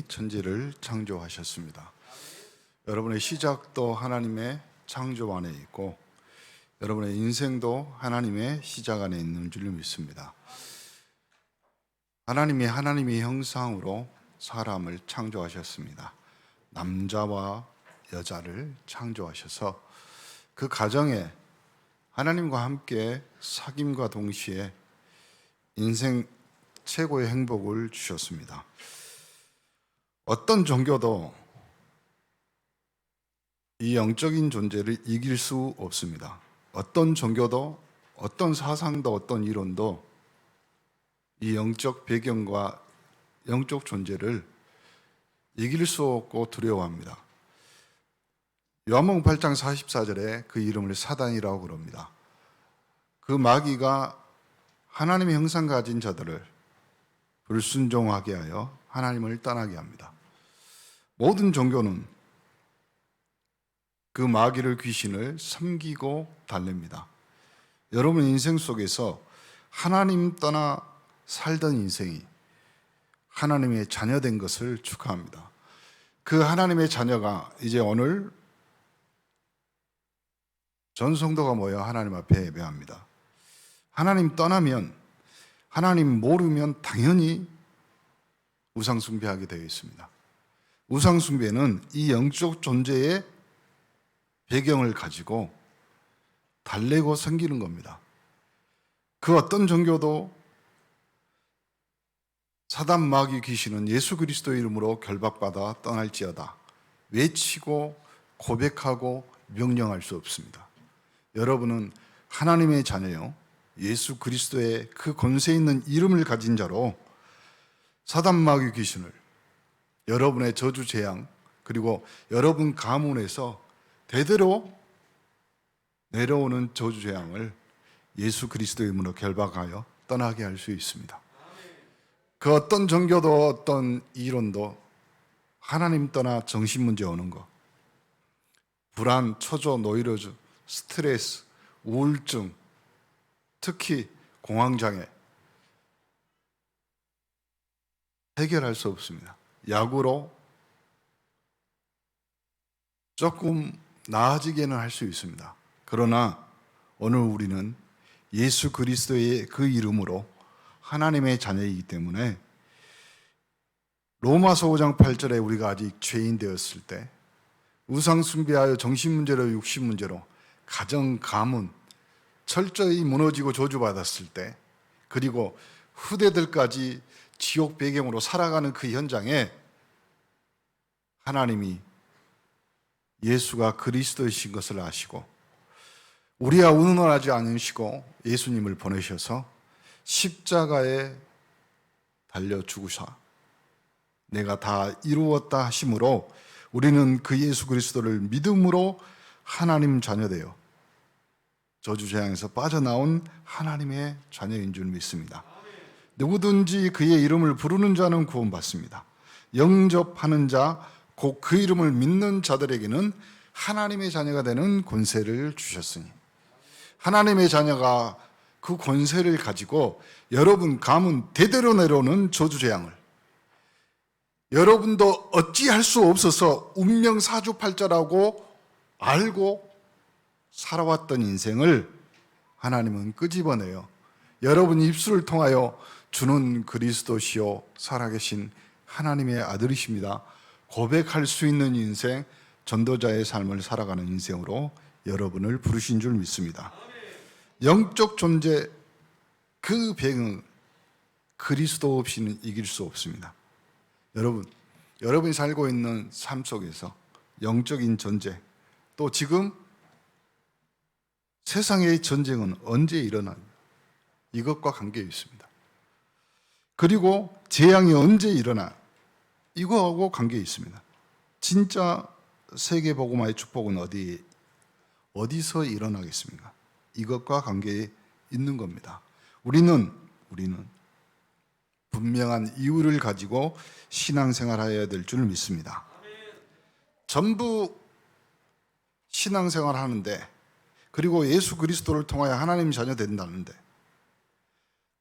천지를 창조하셨습니다. 여러분의 시작도 하나님의 창조 안에 있고 여러분의 인생도 하나님의 시작 안에 있는 줄 믿습니다. 하나님이 하나님의 형상으로 사람을 창조하셨습니다. 남자와 여자를 창조하셔서 그 가정에 하나님과 함께 사귐과 동시에 인생 최고의 행복을 주셨습니다. 어떤 종교도 이 영적인 존재를 이길 수 없습니다. 어떤 종교도 어떤 사상도 어떤 이론도 이 영적 배경과 영적 존재를 이길 수 없고 두려워합니다. 요한복음 8장 44절에 그 이름을 사단이라고 그럽니다. 그 마귀가 하나님의 형상 가진 자들을 불순종하게 하여 하나님을 떠나게 합니다. 모든 종교는 그 마귀를 귀신을 섬기고 달랩니다. 여러분 인생 속에서 하나님 떠나 살던 인생이 하나님의 자녀된 것을 축하합니다. 그 하나님의 자녀가 이제 오늘 전 성도가 모여 하나님 앞에 예배합니다. 하나님 떠나면, 하나님 모르면 당연히 우상 숭배하게 되어 있습니다. 우상 숭배는 이 영적 존재의 배경을 가지고 달래고 섬기는 겁니다. 그 어떤 종교도 사단 마귀 귀신은 예수 그리스도의 이름으로 결박받아 떠날지어다 외치고 고백하고 명령할 수 없습니다. 여러분은 하나님의 자녀요, 예수 그리스도의 그 권세 있는 이름을 가진 자로 사단 마귀 귀신을, 여러분의 저주 재앙, 그리고 여러분 가문에서 대대로 내려오는 저주 재앙을 예수 그리스도의 이름으로 결박하여 떠나게 할 수 있습니다. 그 어떤 종교도 어떤 이론도 하나님 떠나 정신 문제 오는 거, 불안, 초조, 노이로즈, 스트레스, 우울증, 특히 공황장애 해결할 수 없습니다. 약으로 조금 나아지게는 할 수 있습니다. 그러나 오늘 우리는 예수 그리스도의 그 이름으로 하나님의 자녀이기 때문에 로마서 5장 8절에 우리가 아직 죄인 되었을 때, 우상 숭배하여 정신문제로 육신문제로 가정, 가문 철저히 무너지고 저주받았을 때, 그리고 후대들까지 지옥 배경으로 살아가는 그 현장에 하나님이 예수가 그리스도이신 것을 아시고 우리와 운운하지 않으시고 예수님을 보내셔서 십자가에 달려 죽으사 내가 다 이루었다 하심으로 우리는 그 예수 그리스도를 믿음으로 하나님 자녀되어 저주재앙에서 빠져나온 하나님의 자녀인 줄 믿습니다. 누구든지 그의 이름을 부르는 자는 구원받습니다. 영접하는 자, 곧 그 이름을 믿는 자들에게는 하나님의 자녀가 되는 권세를 주셨으니, 하나님의 자녀가 그 권세를 가지고 여러분 가문 대대로 내려오는 저주재앙을, 여러분도 어찌할 수 없어서 운명 사주팔자라고 알고 살아왔던 인생을 하나님은 끄집어내요 여러분 입술을 통하여 주는 그리스도시요 살아계신 하나님의 아들이십니다 고백할 수 있는 인생, 전도자의 삶을 살아가는 인생으로 여러분을 부르신 줄 믿습니다. 영적 존재 그 배경, 그리스도 없이는 이길 수 없습니다. 여러분이 살고 있는 삶 속에서 영적인 전쟁, 또 지금 세상의 전쟁은 언제 일어나냐, 이것과 관계 있습니다. 그리고 재앙이 언제 일어나, 이거하고 관계 있습니다. 진짜 세계복음화의 축복은 어디서 일어나겠습니까? 이것과 관계 있는 겁니다. 우리는 분명한 이유를 가지고 신앙생활해야 될 줄 믿습니다. 전부 신앙생활 하는데, 그리고 예수 그리스도를 통하여 하나님 자녀 된다는데,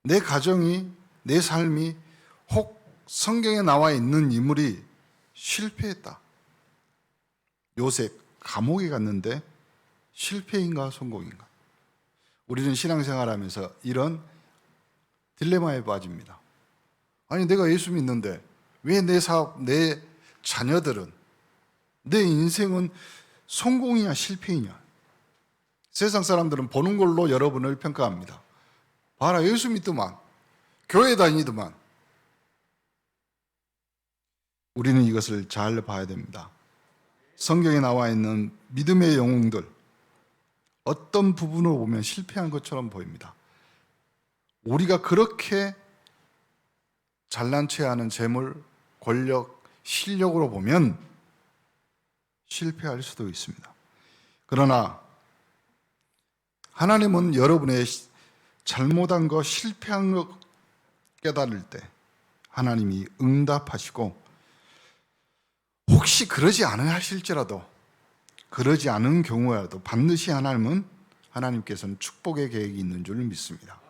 내 가정이, 내 삶이 혹 성경에 나와 있는 인물이 실패했다. 요셉 감옥에 갔는데 실패인가 성공인가? 우리는 신앙생활하면서 이런 딜레마에 빠집니다. 아니 내가 예수 믿는데 왜 내 사업, 내 자녀들은, 내 인생은 성공이냐 실패이냐? 세상 사람들은 보는 걸로 여러분을 평가합니다. 봐라 예수 믿더만, 교회 다니더만. 우리는 이것을 잘 봐야 됩니다. 성경에 나와 있는 믿음의 영웅들, 어떤 부분을 보면 실패한 것처럼 보입니다. 우리가 그렇게 잘난 체하는 재물, 권력, 실력으로 보면 실패할 수도 있습니다. 그러나 하나님은 여러분의 잘못한 거, 실패한 거 깨달을 때 하나님이 응답하시고, 혹시 그러지 않으야 하실지라도, 그러지 않은 경우라도 반드시 하나님께서는 축복의 계획이 있는 줄 믿습니다.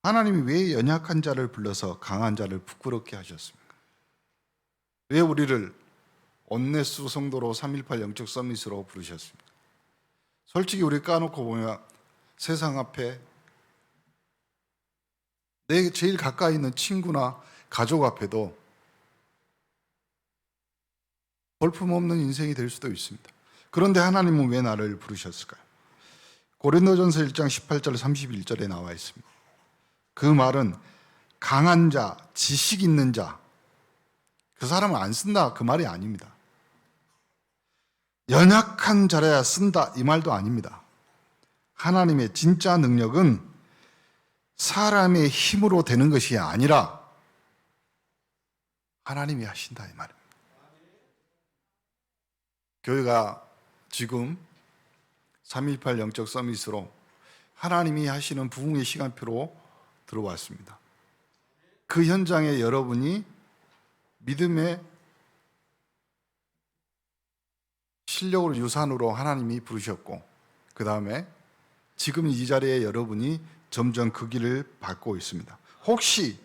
하나님이 왜 연약한 자를 불러서 강한 자를 부끄럽게 하셨습니까? 왜 우리를 온네스 성도로 318 영적 서밋으로 부르셨습니까? 솔직히 우리 까놓고 보면 세상 앞에 내 제일 가까이 있는 친구나 가족 앞에도 볼품없는 인생이 될 수도 있습니다. 그런데 하나님은 왜 나를 부르셨을까요? 고린도전서 1장 18절 31절에 나와 있습니다. 그 말은 강한 자, 지식 있는 자, 그 사람을 안 쓴다 그 말이 아닙니다. 연약한 자라야 쓴다 이 말도 아닙니다. 하나님의 진짜 능력은 사람의 힘으로 되는 것이 아니라 하나님이 하신다 이 말입니다. 교회가 지금 318 영적 서밋으로 하나님이 하시는 부흥의 시간표로 들어왔습니다. 그 현장에 여러분이 믿음의 실력으로 유산으로 하나님이 부르셨고, 그 다음에 지금 이 자리에 여러분이 점점 그 길을 밟고 있습니다. 혹시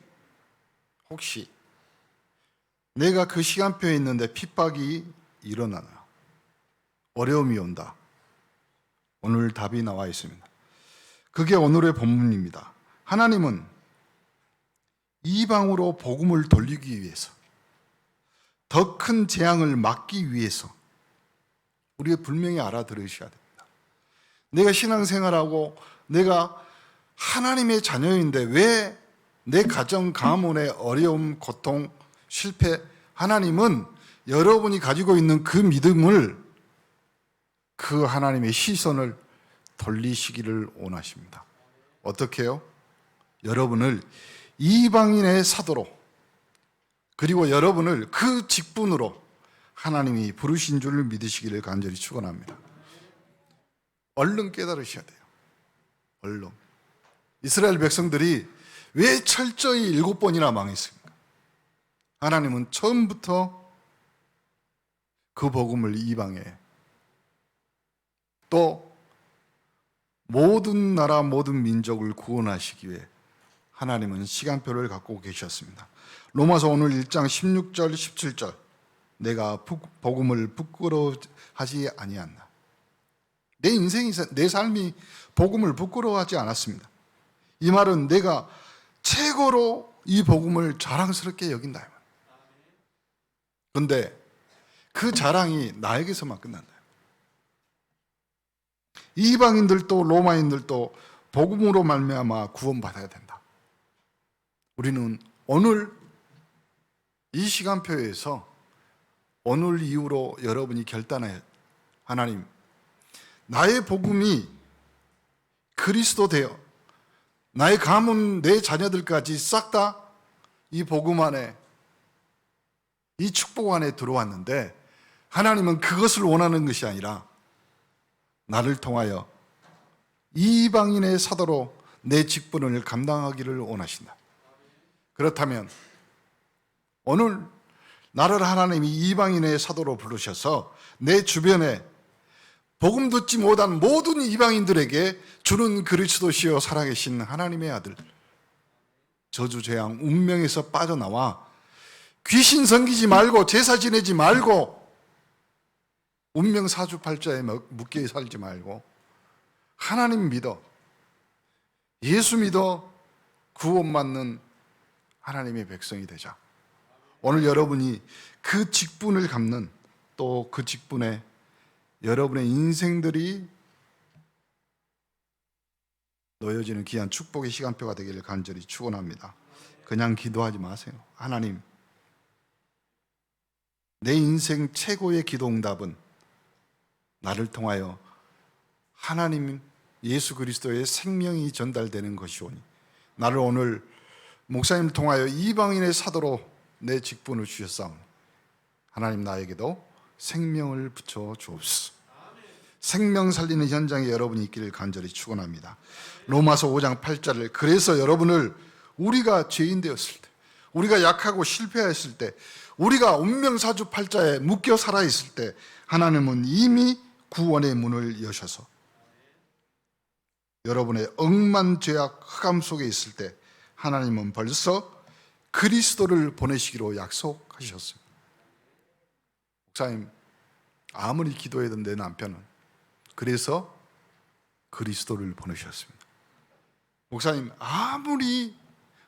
내가 그 시간표에 있는데 핍박이 일어나나, 어려움이 온다, 오늘 답이 나와 있습니다. 그게 오늘의 본문입니다. 하나님은 이방으로 복음을 돌리기 위해서, 더 큰 재앙을 막기 위해서, 우리가 분명히 알아들으셔야 됩니다. 내가 신앙생활하고 내가 하나님의 자녀인데 왜 내 가정 가문의 어려움, 고통, 실패, 하나님은 여러분이 가지고 있는 그 믿음을, 그 하나님의 시선을 돌리시기를 원하십니다. 어떻게 해요? 여러분을 이방인의 사도로, 그리고 여러분을 그 직분으로 하나님이 부르신 줄 믿으시기를 간절히 축원합니다. 얼른 깨달으셔야 돼요. 얼른. 이스라엘 백성들이 왜 철저히 7번이나 망했습니까? 하나님은 처음부터 그 복음을 이방에, 또 모든 나라 모든 민족을 구원하시기 위해 하나님은 시간표를 갖고 계셨습니다. 로마서 오늘 1장 16절 17절, 내가 복음을 부끄러워하지 아니한다. 내 인생이, 내 삶이 복음을 부끄러워하지 않았습니다. 이 말은 내가 최고로 이 복음을 자랑스럽게 여긴다. 그런데 그 자랑이 나에게서만 끝난다. 이방인들도 로마인들도 복음으로 말미암아 구원받아야 된다. 우리는 오늘 이 시간표에서 오늘 이후로 여러분이 결단해요. 하나님, 나의 복음이 그리스도 되어 나의 가문, 내 자녀들까지 싹 다 이 복음 안에, 이 축복 안에 들어왔는데, 하나님은 그것을 원하는 것이 아니라 나를 통하여 이방인의 사도로 내 직분을 감당하기를 원하신다. 그렇다면 오늘 나를 하나님이 이방인의 사도로 부르셔서 내 주변에 복음 듣지 못한 모든 이방인들에게 주는 그리스도시요 살아계신 하나님의 아들, 저주 재앙 운명에서 빠져나와 귀신 섬기지 말고 제사 지내지 말고 운명 사주팔자에 묶여 살지 말고 하나님 믿어, 예수 믿어 구원받는 하나님의 백성이 되자. 오늘 여러분이 그 직분을 갖는, 또 그 직분에 여러분의 인생들이 놓여지는 귀한 축복의 시간표가 되기를 간절히 축원합니다. 그냥 기도하지 마세요. 하나님, 내 인생 최고의 기도 응답은 나를 통하여 하나님 예수 그리스도의 생명이 전달되는 것이오니 나를 오늘 목사님을 통하여 이방인의 사도로 내 직분을 주셨사오니 하나님 나에게도 생명을 붙여 주옵소서. 생명 살리는 현장에 여러분이 있기를 간절히 축원합니다. 로마서 5장 8절을, 그래서 여러분을 우리가 죄인 되었을 때, 우리가 약하고 실패했을 때, 우리가 운명사주팔자에 묶여 살아있을 때 하나님은 이미 구원의 문을 여셔서 여러분의 억만 죄악 흑암 속에 있을 때 하나님은 벌써 그리스도를 보내시기로 약속하셨습니다. 목사님, 아무리 기도해도 내 남편은 그래서 그리스도를 보내셨습니다. 목사님, 아무리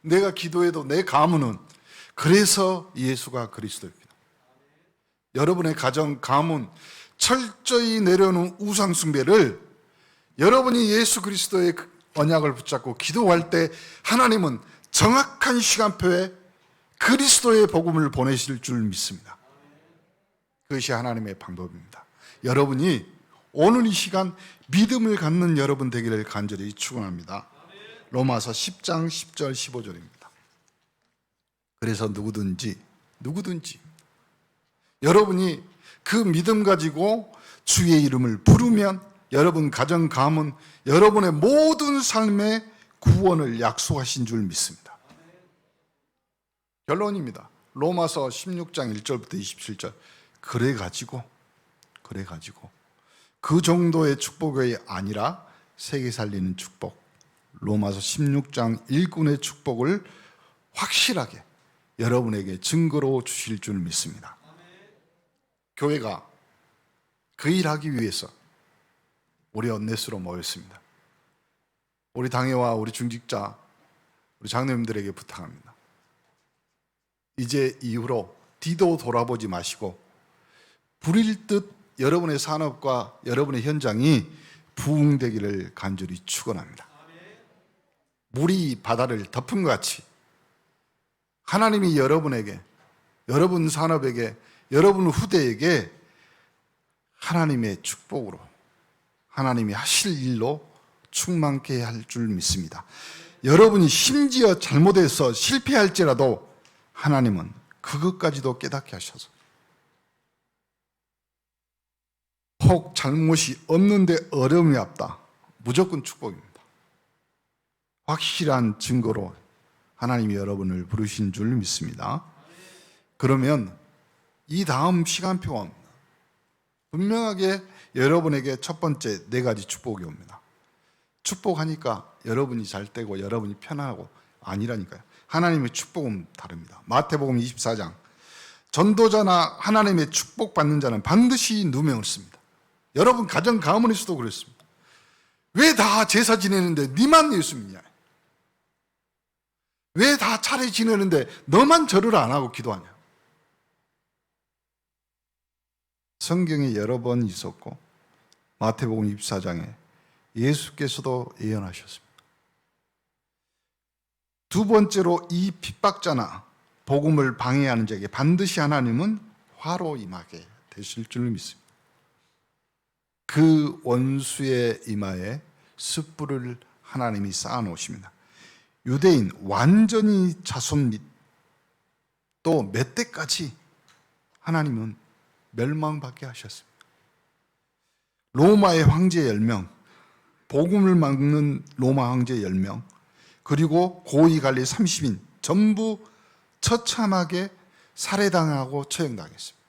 내가 기도해도 내 가문은 그래서 예수가 그리스도입니다. 여러분의 가정, 가문 철저히 내려놓은 우상 숭배를 여러분이 예수 그리스도의 언약을 붙잡고 기도할 때 하나님은 정확한 시간표에 그리스도의 복음을 보내실 줄 믿습니다. 그것이 하나님의 방법입니다. 여러분이 오늘 이 시간 믿음을 갖는 여러분 되기를 간절히 축원합니다. 로마서 10장 10절 15절입니다. 그래서 누구든지 여러분이 그 믿음 가지고 주의 이름을 부르면 여러분 가정, 가문, 여러분의 모든 삶의 구원을 약속하신 줄 믿습니다. 결론입니다. 로마서 16장 1절부터 27절. 그래가지고 그 정도의 축복이 아니라 세계 살리는 축복, 로마서 16장 일꾼의 축복을 확실하게 여러분에게 증거로 주실 줄 믿습니다. 교회가 그 일하기 위해서 우리 언넷으로 모였습니다. 우리 당회와 우리 중직자, 우리 장로님들에게 부탁합니다. 이제 이후로 뒤도 돌아보지 마시고 불일 듯 여러분의 산업과 여러분의 현장이 부흥되기를 간절히 축원합니다. 물이 바다를 덮은 것 같이 하나님이 여러분에게, 여러분 산업에게, 여러분 후대에게 하나님의 축복으로, 하나님이 하실 일로 충만케 할 줄 믿습니다. 여러분이 심지어 잘못해서 실패할지라도 하나님은 그것까지도 깨닫게 하셔서 혹 잘못이 없는데 어려움이 없다, 무조건 축복입니다. 확실한 증거로 하나님이 여러분을 부르신 줄 믿습니다. 그러면 이 다음 시간표가 옵니다. 분명하게 여러분에게 첫 번째 4가지 축복이 옵니다. 축복하니까 여러분이 잘 되고 여러분이 편안하고 아니라니까요. 하나님의 축복은 다릅니다. 마태복음 24장, 전도자나 하나님의 축복받는 자는 반드시 누명을 씁니다. 여러분 가정 가문에서도 그랬습니다. 왜 다 제사 지내는데 니만 예수 믿냐? 왜 다 차례 지내는데 너만 절을 안 하고 기도하냐? 성경에 여러 번 있었고 마태복음 24장에 예수께서도 예언하셨습니다. 두 번째로 이 핍박자나 복음을 방해하는 자에게 반드시 하나님은 화로 임하게 되실 줄 믿습니다. 그 원수의 이마에 숯불을 하나님이 쌓아놓으십니다. 유대인 완전히 자손 및 또 몇 대까지 하나님은 멸망받게 하셨습니다. 로마의 황제 10명, 복음을 막는 로마 황제 10명, 그리고 고위 관리 30인 전부 처참하게 살해당하고 처형당했습니다.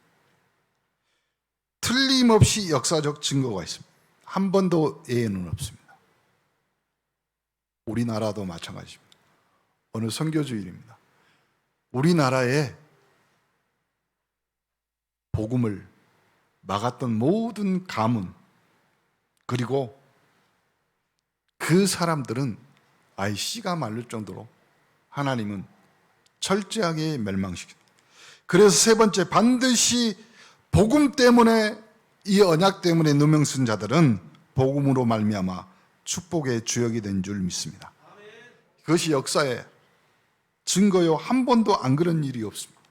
틀림없이 역사적 증거가 있습니다. 한 번도 예외는 없습니다. 우리나라도 마찬가지입니다. 오늘 선교주일입니다. 우리나라에 복음을 막았던 모든 가문, 그리고 그 사람들은 아예 씨가 말릴 정도로 하나님은 철저하게 멸망시켰다. 그래서 세 번째, 반드시 복음 때문에, 이 언약 때문에 누명쓴 자들은 복음으로 말미암아 축복의 주역이 된 줄 믿습니다. 그것이 역사의 증거요, 한 번도 안 그런 일이 없습니다.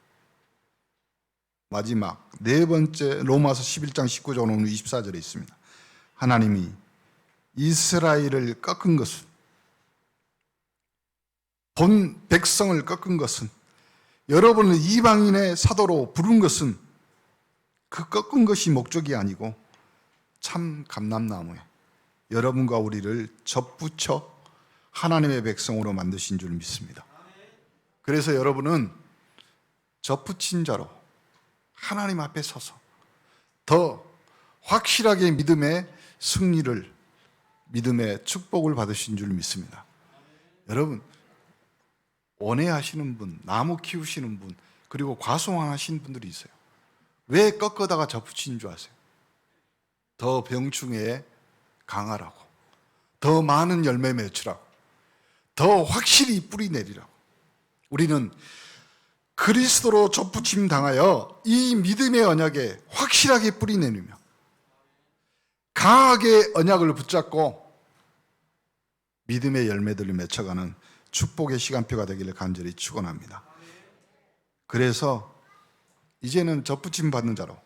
마지막 네 번째, 로마서 11장 19절 오늘 24절에 있습니다. 하나님이 이스라엘을 꺾은 것은, 본 백성을 꺾은 것은, 여러분을 이방인의 사도로 부른 것은 그 꺾은 것이 목적이 아니고 참 감람나무에 여러분과 우리를 접붙여 하나님의 백성으로 만드신 줄 믿습니다. 그래서 여러분은 접붙인 자로 하나님 앞에 서서 더 확실하게 믿음의 승리를, 믿음의 축복을 받으신 줄 믿습니다. 여러분, 원해하시는 분, 나무 키우시는 분, 그리고 과수원하시는 분들이 있어요. 왜 꺾어다가 접붙인 줄 아세요? 더 병충해에 강하라고, 더 많은 열매 맺으라고, 더 확실히 뿌리 내리라고. 우리는 그리스도로 접붙임 당하여 이 믿음의 언약에 확실하게 뿌리 내리며 강하게 언약을 붙잡고 믿음의 열매들을 맺혀가는 축복의 시간표가 되기를 간절히 축원합니다. 그래서 이제는 접붙임 받는 자로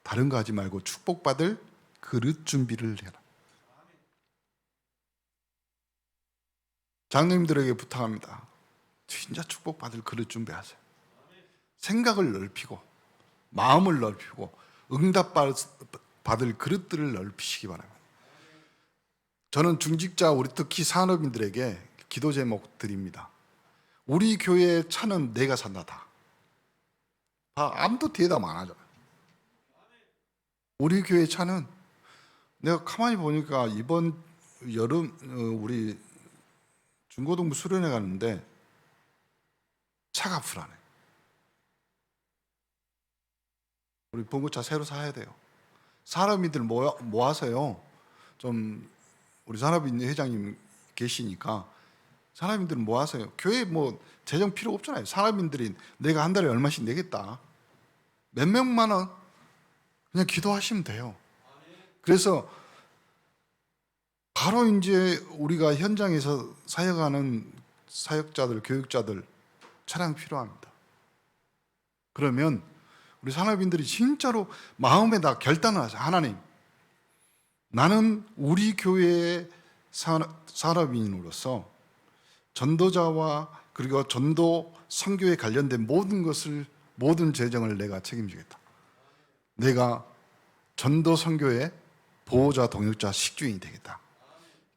다른 거 하지 말고 축복받을 그릇 준비를 해라. 장로님들에게 부탁합니다. 진짜 축복받을 그릇 준비하세요. 생각을 넓히고 마음을 넓히고 응답받을 그릇들을 넓히시기 바랍니다. 저는 중직자, 우리 특히 산업인들에게 기도 제목 드립니다. 우리 교회의 차는 내가 산다. 다 아무도 대답 안 하잖아요. 우리 교회 차는, 내가 가만히 보니까 이번 여름 우리 중고등부 수련회 가는데 차가 불안해. 우리 봉고차 새로 사야 돼요. 산업인들 모아서요, 좀 우리 산업인 회장님 계시니까 산업인들 모아서요, 교회 뭐 재정 필요 없잖아요. 산업인들이 내가 한 달에 얼마씩 내겠다, 몇 명만 원 그냥 기도하시면 돼요. 그래서 바로 이제 우리가 현장에서 사역하는 사역자들, 교육자들 차량 필요합니다. 그러면 우리 산업인들이 진짜로 마음에 다 결단을 하세요. 하나님, 나는 우리 교회의 산업인으로서 전도자와 그리고 전도 선교에 관련된 모든 것을, 모든 재정을 내가 책임지겠다. 내가 전도 선교의 보호자, 동역자, 식주인이 되겠다.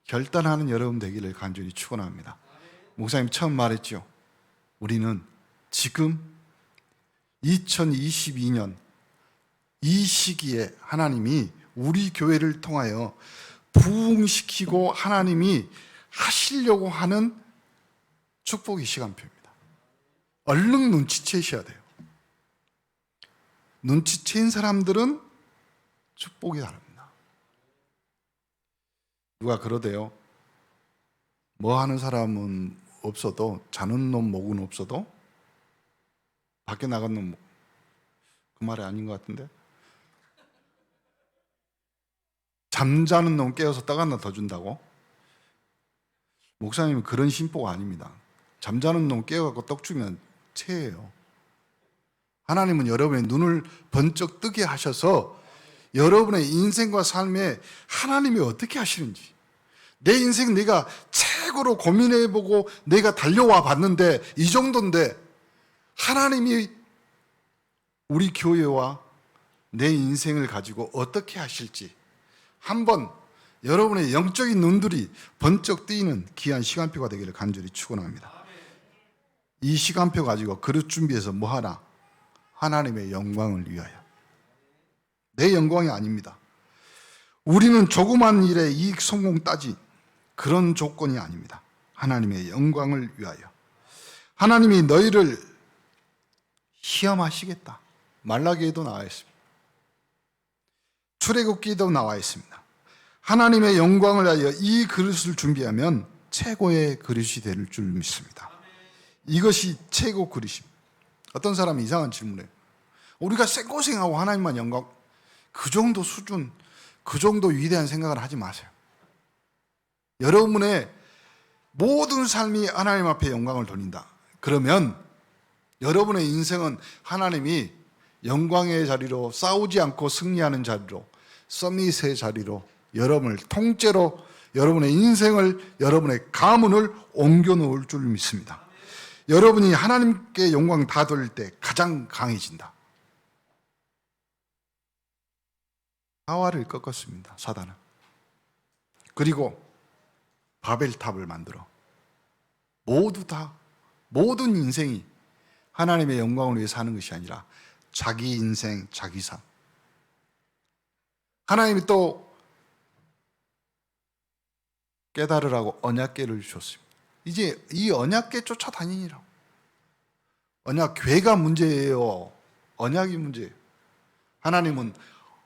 결단하는 여러분 되기를 간절히 축원합니다. 목사님 처음 말했죠. 우리는 지금 2022년 이 시기에 하나님이 우리 교회를 통하여 부흥시키고 하나님이 하시려고 하는 축복의 시간표입니다. 얼른 눈치채셔야 돼요. 눈치챈 사람들은 축복이 다릅니다. 누가 그러대요. 뭐 하는 사람은 없어도, 자는 놈 목은 없어도 밖에 나간 놈, 그 말이 아닌 것 같은데, 잠자는 놈 깨워서 떡 하나 더 준다고? 목사님은 그런 신보가 아닙니다. 잠자는 놈 깨워갖고 떡 주면 체해요. 하나님은 여러분의 눈을 번쩍 뜨게 하셔서 여러분의 인생과 삶에 하나님이 어떻게 하시는지, 내 인생 내가 최고로 고민해보고 내가 달려와 봤는데 이 정도인데 하나님이 우리 교회와 내 인생을 가지고 어떻게 하실지 한번 여러분의 영적인 눈들이 번쩍 뜨이는 귀한 시간표가 되기를 간절히 축원합니다. 이 시간표 가지고 그릇 준비해서 뭐 하나? 하나님의 영광을 위하여. 내 영광이 아닙니다. 우리는 조그만 일에 이익 성공 따지 그런 조건이 아닙니다. 하나님의 영광을 위하여. 하나님이 너희를 시험하시겠다. 말라기에도 나와 있습니다. 출애굽기도 나와 있습니다. 하나님의 영광을 위하여 이 그릇을 준비하면 최고의 그릇이 될 줄 믿습니다. 이것이 최고 그릇입니다. 어떤 사람이 이상한 질문을 해요. 우리가 쌩고생하고 하나님만 영광, 그 정도 수준, 그 정도 위대한 생각을 하지 마세요. 여러분의 모든 삶이 하나님 앞에 영광을 돌린다. 그러면 여러분의 인생은 하나님이 영광의 자리로, 싸우지 않고 승리하는 자리로, 서밋의 자리로, 여러분을 통째로 여러분의 인생을, 여러분의 가문을 옮겨놓을 줄 믿습니다. 여러분이 하나님께 영광 다 돌릴 때 가장 강해진다. 하와를 꺾었습니다, 사단은. 그리고 바벨탑을 만들어 모두 다, 모든 인생이 하나님의 영광을 위해 사는 것이 아니라 자기 인생, 자기 삶. 하나님이 또 깨달으라고 언약궤를 주셨습니다. 이제 이 언약궤 쫓아다니니라고. 언약궤가 문제예요. 언약이 문제예요. 하나님은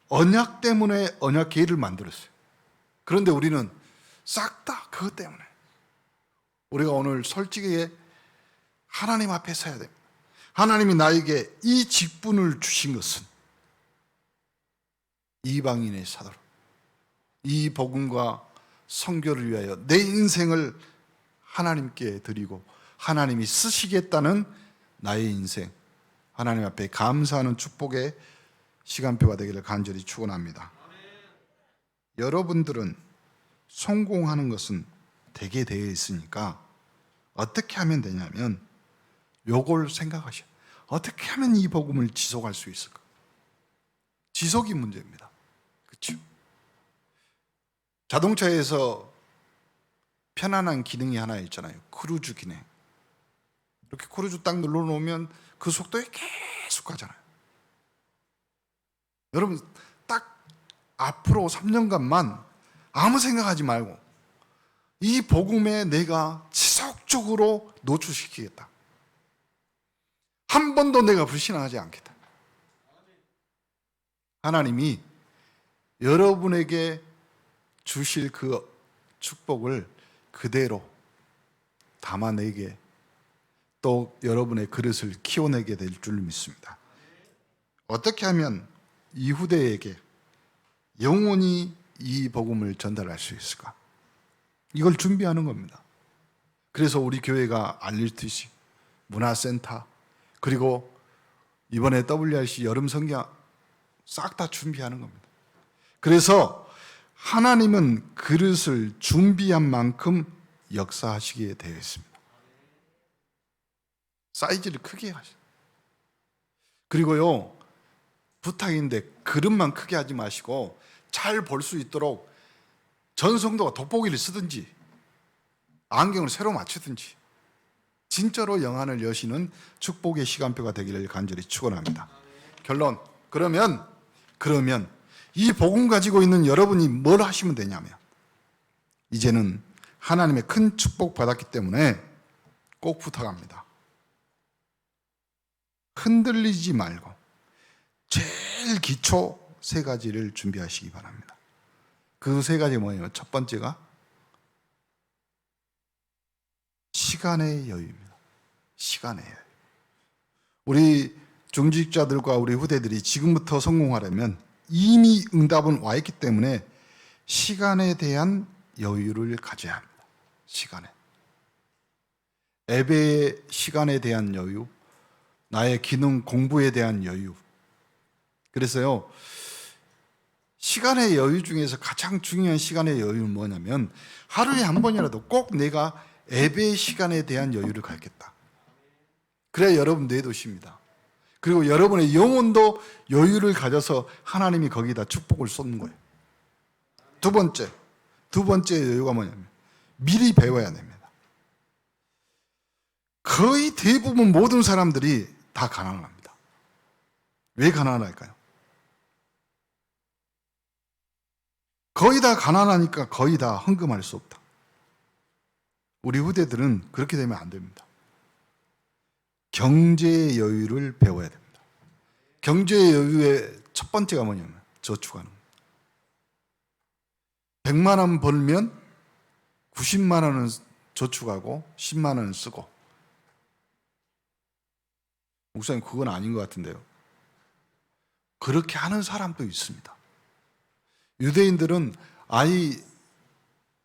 언약 때문에 언약궤를 만들었어요. 그런데 우리는 싹 다 그것 때문에. 우리가 오늘 솔직히 하나님 앞에 서야 됩니다. 하나님이 나에게 이 직분을 주신 것은 이방인의 사도로, 이 복음과 선교를 위하여 내 인생을 하나님께 드리고 하나님이 쓰시겠다는 나의 인생, 하나님 앞에 감사하는 축복의 시간표가 되기를 간절히 축원합니다. 여러분들은 성공하는 것은 되게 되어 있으니까 어떻게 하면 되냐면 요걸 생각하셔요. 어떻게 하면 이 복음을 지속할 수 있을까? 지속이 문제입니다. 그렇죠? 자동차에서 편안한 기능이 하나 있잖아요. 크루즈 기능. 이렇게 크루즈 딱 눌러놓으면 그 속도에 계속 가잖아요. 여러분, 딱 앞으로 3년간만 아무 생각하지 말고 이 복음에 내가 지속적으로 노출시키겠다. 한 번도 내가 불신하지 않겠다. 하나님이 여러분에게 주실 그 축복을 그대로 담아내게, 또 여러분의 그릇을 키워내게 될 줄 믿습니다. 어떻게 하면 이 후대에게 영원히 이 복음을 전달할 수 있을까? 이걸 준비하는 겁니다. 그래서 우리 교회가 알릴듯이 문화센터, 그리고 이번에 WRC 여름 성경 싹 다 준비하는 겁니다. 그래서 하나님은 그릇을 준비한 만큼 역사하시게 되어 있습니다. 사이즈를 크게 하셔요. 그리고요, 부탁인데 그릇만 크게 하지 마시고 잘 볼 수 있도록 전성도가 돋보기를 쓰든지 안경을 새로 맞추든지 진짜로 영안을 여시는 축복의 시간표가 되기를 간절히 축원합니다. 결론, 그러면 이 복음 가지고 있는 여러분이 뭘 하시면 되냐면, 이제는 하나님의 큰 축복 받았기 때문에 꼭 부탁합니다. 흔들리지 말고 제일 기초 3가지를 준비하시기 바랍니다. 그 3가지 뭐예요? 첫 번째가 시간의 여유입니다. 시간의 여유. 우리 중직자들과 우리 후대들이 지금부터 성공하려면 이미 응답은 와 있기 때문에 시간에 대한 여유를 가져야 합니다. 시간에. 예배의 시간에 대한 여유, 나의 기능 공부에 대한 여유. 그래서요, 시간의 여유 중에서 가장 중요한 시간의 여유는 뭐냐면 하루에 한 번이라도 꼭 내가 예배의 시간에 대한 여유를 갖겠다. 그래야 여러분 내도십니다. 그리고 여러분의 영혼도 여유를 가져서 하나님이 거기다 축복을 쏟는 거예요. 두 번째 여유가 뭐냐면 미리 배워야 됩니다. 거의 대부분 모든 사람들이 다 가난합니다. 왜 가난할까요? 거의 다 가난하니까 거의 다 헌금할 수 없다. 우리 후대들은 그렇게 되면 안 됩니다. 경제의 여유를 배워야 됩니다. 경제의 여유의 첫 번째가 뭐냐면 저축하는 거예요. 100만 원 벌면 90만 원은 저축하고 10만 원은 쓰고. 목사님, 그건 아닌 것 같은데요. 그렇게 하는 사람도 있습니다. 유대인들은 아이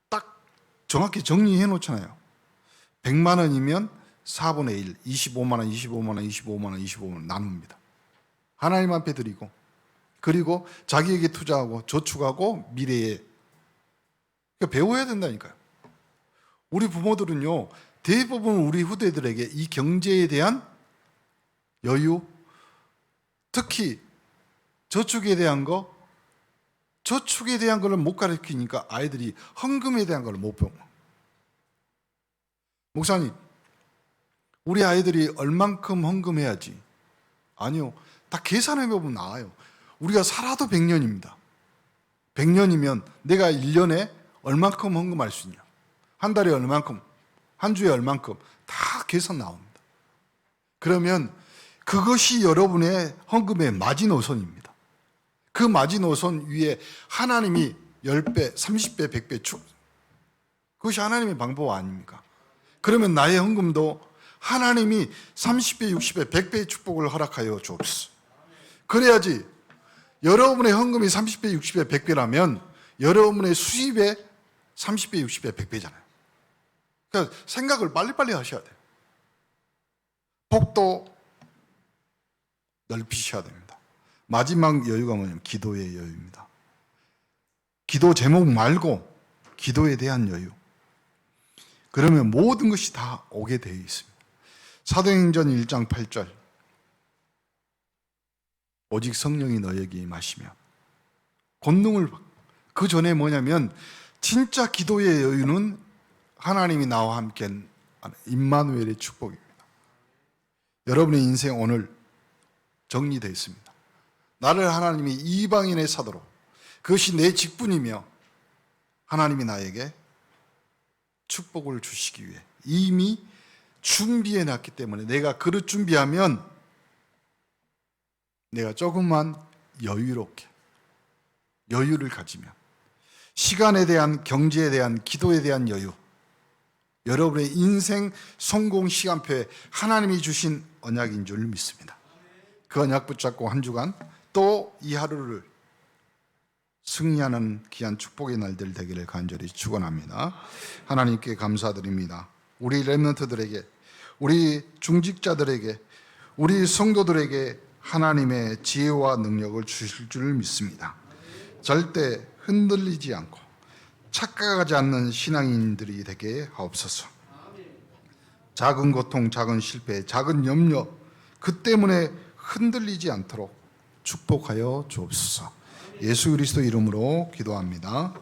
딱 정확히 정리해 놓잖아요. 100만 원이면 4분의 1, 25만 원, 25만 원, 25만 원, 25만 원 나눕니다. 하나님 앞에 드리고, 그리고 자기에게 투자하고 저축하고 미래에. 그러니까 배워야 된다니까요. 우리 부모들은요, 대부분 우리 후대들에게 이 경제에 대한 여유, 특히 저축에 대한 거, 저축에 대한 거를 못 가르치니까 아이들이 헌금에 대한 걸 못 배워. 목사님, 우리 아이들이 얼만큼 헌금해야지? 아니요, 다 계산해 보면 나와요. 우리가 살아도 100년입니다. 100년이면 내가 1년에 얼만큼 헌금할 수 있냐? 한 달에 얼만큼, 한 주에 얼만큼, 다 계산 나옵니다. 그러면 그것이 여러분의 헌금의 마지노선입니다. 그 마지노선 위에 하나님이 10배, 30배, 100배 축. 그것이 하나님의 방법 아닙니까? 그러면 나의 헌금도 하나님이 30배, 60배, 100배의 축복을 허락하여 주옵소서. 그래야지 여러분의 헌금이 30배, 60배, 100배라면 여러분의 수입에 30배, 60배, 100배잖아요. 그러니까 생각을 빨리빨리 하셔야 돼요. 폭도 넓히셔야 됩니다. 마지막 여유가 뭐냐면 기도의 여유입니다. 기도 제목 말고 기도에 대한 여유. 그러면 모든 것이 다 오게 되어 있습니다. 사도행전 1장 8절. 오직 성령이 너에게 임하시면 권능을 받고. 그 전에 뭐냐면 진짜 기도의 여유는 하나님이 나와 함께 하는 임마누엘의 축복입니다. 여러분의 인생 오늘 정리되어 있습니다. 나를 하나님이 이방인의 사도로, 그것이 내 직분이며 하나님이 나에게 축복을 주시기 위해 이미 준비해 놨기 때문에 내가 그릇 준비하면 내가 조금만 여유롭게 여유를 가지면 시간에 대한, 경제에 대한, 기도에 대한 여유, 여러분의 인생 성공 시간표에 하나님이 주신 언약인 줄 믿습니다. 그 언약 붙잡고 한 주간 또 이 하루를 승리하는 귀한 축복의 날들 되기를 간절히 축원합니다. 하나님께 감사드립니다. 우리 렘넌트들에게, 우리 중직자들에게, 우리 성도들에게 하나님의 지혜와 능력을 주실 줄 믿습니다. 절대 흔들리지 않고 착각하지 않는 신앙인들이 되게 하옵소서. 작은 고통, 작은 실패, 작은 염려, 그 때문에 흔들리지 않도록 축복하여 주옵소서. 예수 그리스도 이름으로 기도합니다.